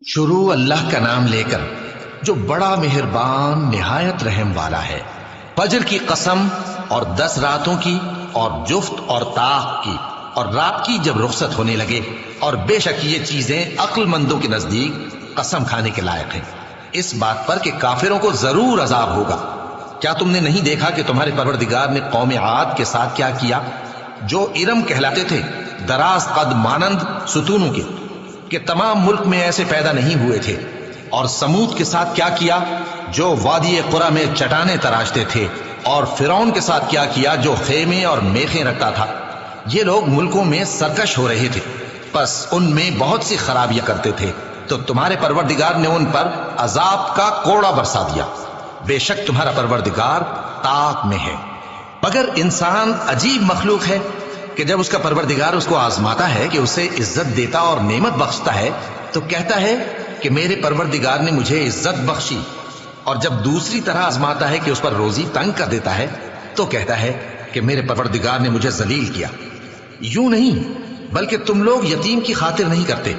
شروع اللہ کا نام لے کر جو بڑا مہربان نہایت رحم والا ہے۔ فجر کی قسم اور 10 راتوں کی اور جفت اور طاق کی اور رات کی جب رخصت ہونے لگے، اور بے شک یہ چیزیں عقل مندوں کے نزدیک قسم کھانے کے لائق ہیں، اس بات پر کہ کافروں کو ضرور عذاب ہوگا۔ کیا تم نے نہیں دیکھا کہ تمہارے پروردگار نے قوم عاد کے ساتھ کیا کیا، جو ارم کہلاتے تھے، دراز قد مانند ستونوں کے، کہ تمام ملک میں ایسے پیدا نہیں ہوئے تھے؟ اور سمود کے ساتھ کیا کیا، جو وادی قرا میں چٹانیں تراشتے تھے؟ اور فرعون کے ساتھ کیا کیا، جو خیمے اور میخیں رکھتا تھا؟ یہ لوگ ملکوں میں سرکش ہو رہے تھے، پس ان میں بہت سی خرابیاں کرتے تھے، تو تمہارے پروردگار نے ان پر عذاب کا کوڑا برسا دیا۔ بے شک تمہارا پروردگار طاق میں ہے۔ مگر انسان عجیب مخلوق ہے کہ جب اس کا پروردگار اس کو آزماتا ہے کہ اسے عزت دیتا اور نعمت بخشتا ہے تو کہتا ہے کہ میرے پروردگار نے مجھے عزت بخشی، اور جب دوسری طرح آزماتا ہے کہ اس پر روزی تنگ کر دیتا ہے تو کہتا ہے کہ میرے پروردگار نے مجھے ذلیل کیا۔ یوں نہیں، بلکہ تم لوگ یتیم کی خاطر نہیں کرتے،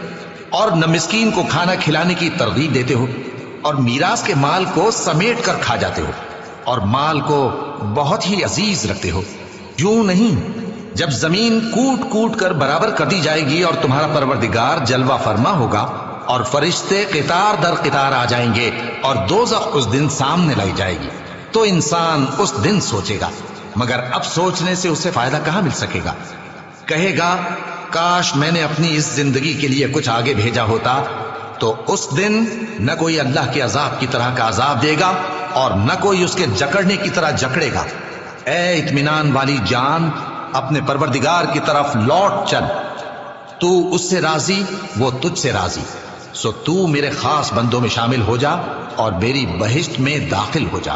اور نہ مسکین کو کھانا کھلانے کی ترغیب دیتے ہو، اور میراث کے مال کو سمیٹ کر کھا جاتے ہو، اور مال کو بہت ہی عزیز رکھتے ہو۔ یوں نہیں، جب زمین کوٹ کوٹ کر برابر کر دی جائے گی اور تمہارا پروردگار جلوہ فرما ہوگا اور فرشتے قطار در قطار آ جائیں گے اور دوزخ اس دن سامنے لائی جائے گی، تو انسان اس دن سوچے گا، مگر اب سوچنے سے اسے فائدہ کہاں مل سکے گا؟ کہے گا کاش میں نے اپنی اس زندگی کے لیے کچھ آگے بھیجا ہوتا، تو اس دن نہ کوئی اللہ کے عذاب کی طرح کا عذاب دے گا اور نہ کوئی اس کے جکڑنے کی طرح جکڑے گا۔ اے اطمینان والی جان، اپنے پروردگار کی طرف لوٹ چل، تو اس سے راضی، وہ تجھ سے راضی، سو تو میرے خاص بندوں میں شامل ہو جا اور میری بہشت میں داخل ہو جا۔